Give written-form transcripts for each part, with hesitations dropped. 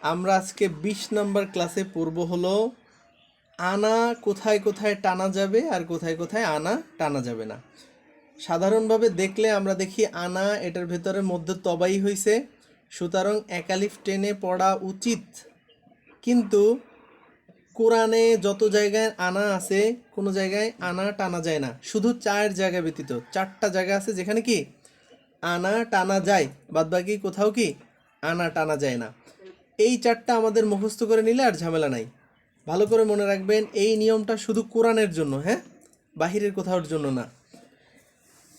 আমরা আজকে 20 নম্বর ক্লাসে পড়ব হলো আনা কোথায় কোথায় টানা যাবে আর কোথায় কোথায় আনা টানা যাবে না। সাধারণভাবে দেখলে আমরা দেখি আনা এটার ভেতরে মধ্যে তবাই হইছে, সুতরাং একালিফ টেনে পড়া উচিত। কিন্তু কোরআনে যত জায়গায় আনা আছে কোনো জায়গায় আনা টানা যায় না, শুধু 4 জায়গা ব্যতীত 4টা জায়গা আছে যেখানে কি আনা টানা যায়, বাদবাকি কোথাও কি আনা টানা যায় না। এই 4টা আমাদের মুখস্থ করে নিলে আর ঝামেলা নাই। ভালো করে মনে রাখবেন, এই নিয়মটা শুধু কোরআনের জন্য, হ্যাঁ, বাহিরের কোথাওর জন্য না।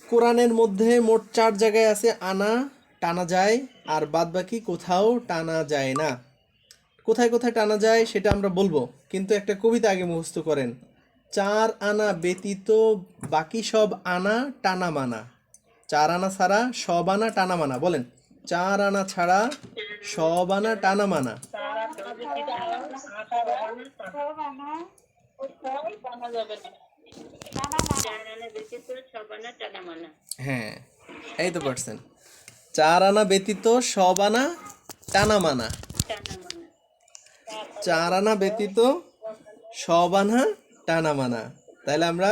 কোরআনের মধ্যে মোট 4 জায়গায় আছে আনা টানা যায় আর বাদবাকি কোথাও টানা যায় না। কোথায় কোথায় টানা যায় সেটা আমরা বলবো, কিন্তু একটা কবিতা আগে মুখস্থ করেন। 4 আনা ব্যতীত বাকি সব আনা টানা মানা। 4 আনা ছাড়া সব আনা টানা মানা। বলেন, 4 আনা ছাড়া সব আনা টানা মানা। হ্যাঁ, এই তো পারছেন। 4 আনা ব্যতীত সব আনা টানা মানা। 4 আনা ব্যতীত সব আনা টানা মানা। তাহলে আমরা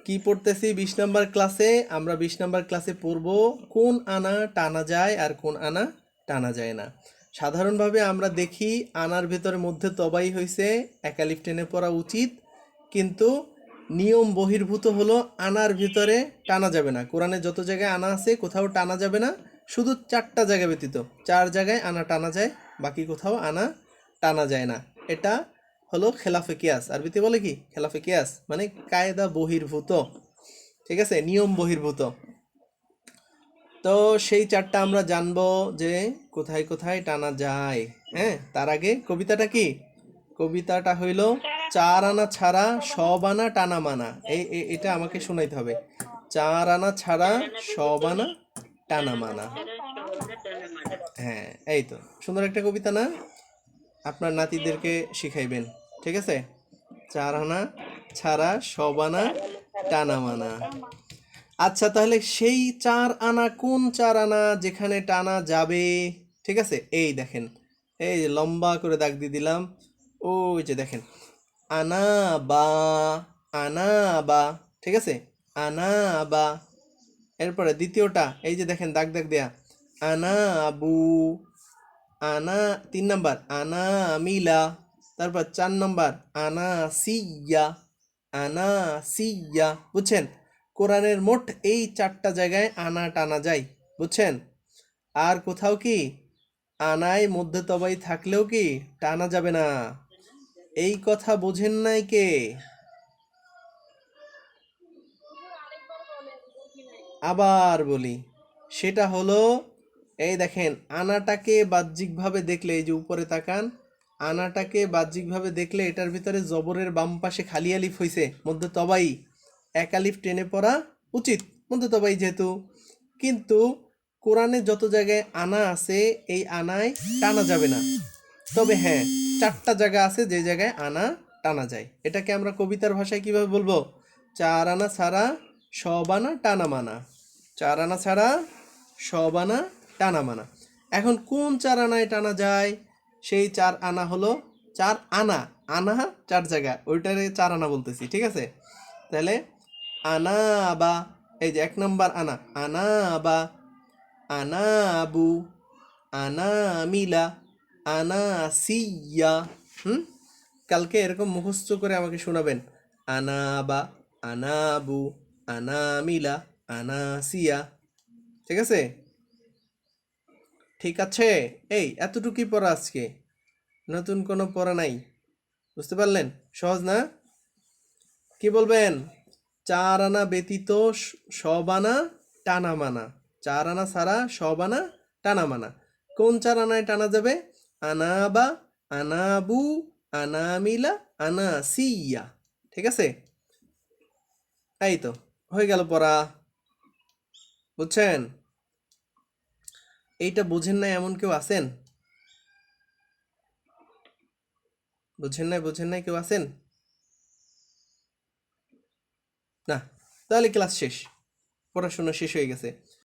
কি পড়তেছি 20 নম্বর ক্লাসে? আমরা 20 নম্বর ক্লাসে পড়ব কোন আনা টানা যায় আর কোন আনা টানা যায় না। সাধারণভাবে আমরা দেখি আনার ভেতরে মধ্যে তবাই হয়েছে, একালিফ টেনে পড়া উচিত, কিন্তু নিয়ম বহির্ভূত হলো আনার ভিতরে টানা যাবে না। কোরআনে যত জায়গায় আনা আছে কোথাও টানা যাবে না, শুধু 4টা জায়গা ব্যতীত 4 জায়গায় আনা টানা যায়, বাকি কোথাও আনা টানা যায় না। এটা হলো খেলাফে কিয়াস। আরবিতে বলে কি খেলাফে কিয়াস, মানে কায়দা বহির্ভূত, ঠিক আছে, নিয়ম বহির্ভূত। তো সেই 4টা আমরা জানবো যে কোথায় কোথায় টানা যায়। হ্যাঁ, তার আগে কবিতাটা কি? কবিতাটা হইল 4 আনা ছাড়া সব আনা টানা মানা। এটা আমাকে শোনাইতে হবে। 4 আনা ছাড়া সব আনা টানা মানা। হ্যাঁ, এই তো সুন্দর একটা কবিতা না? আপনার নাতিদেরকে শিখাইবেন, ঠিক আছে? 4 আনা ছাড়া সব আনা টানা মানা। আচ্ছা, তাহলে সেই 4 আনা কোন 4 আনা যেখানে টানা যাবে? ঠিক আছে, এই দেখেন, এই যে লম্বা করে দাগ দিয়ে দিলাম। ওই যে দেখেন, আনা বা, আনা বা, ঠিক আছে, আনা বা। এরপরে দ্বিতীয়টা, এই যে দেখেন দাগ দাগ দেয়া, আনা আবু, আনা 3 নাম্বার আনা মিলা। তারপর 4 নাম্বার আনা সিয়া, আনা সিয়া। বুঝছেন? কোরআনের মোট এই 4টা জায়গায় আনা টানা যায়, বুঝছেন? আর কোথাও কি আনায় মধ্যে তবাই থাকলেও কি টানা যাবে না। এই কথা বোঝেন নাই কে? আবার বলি, সেটা হলো, এই দেখেন আনাটাকে বাহ্যিকভাবে দেখলে, এই যে উপরে তাকান, আনাটাকে বাহ্যিকভাবে দেখলে এটার ভিতরে জবরের বাম পাশে খালি আলিফ হইছে, মধ্যে তবাই, এক আলিফ টেনে পড়া উচিত, মধ্যে তবাই যেহেতু। কিন্তু কোরআনে যত জায়গায় আনা আছে এই আনায় টানা যাবে না। তবে হ্যাঁ, 4টা জায়গা আছে যে জায়গায় আনা টানা যায়। এটাকে আমরা কবিতার ভাষায় কিভাবে বলবো? 4 আনা ছাড়া সব আনা টানা মানা। 4 আনা ছাড়া সব আনা টানা মানা। এখন কোন 4 আনায় টানা যায়? সেই 4 আনা হলো 4 আনা, আনা 4 জায়গা, ওইটারে 4 আনা বলতেছি, ঠিক আছে? তাহলে আনা বা, এই যে 1 নম্বর আনা, আনা বা, আনা আবু, আনা মিলা, আনা সিয়া। কালকে এরকম মুখস্থ করে আমাকে শোনাবেন, আনা বা, আনা আবু, আনা মিলা, আনা সিয়া। ঠিক আছে? ঠিক আছে, এই এতটুকুই পড়া আজকে, নতুন কোনো পড়া নাই। বুঝতে পারলেন? সহজ না? কি বলবেন? 4 আনা ব্যতীত সব আনা টানা মানা। 4 আনা ছাড়া সব আনা টানা মানা। কোন 4 আনায় টানা যাবে? আনা বা, আনা বু, আনা মিলা, আনা সিয়া। ঠিক আছে? এই তো হয়ে গেল পড়া। বুঝছেন? এইটা বুঝেন না এমন কেউ আছেন? বুঝেন নাই কেউ আছেন? না, তাহলে ক্লাস শেষ, পড়াশোনা শেষ হয়ে গেছে।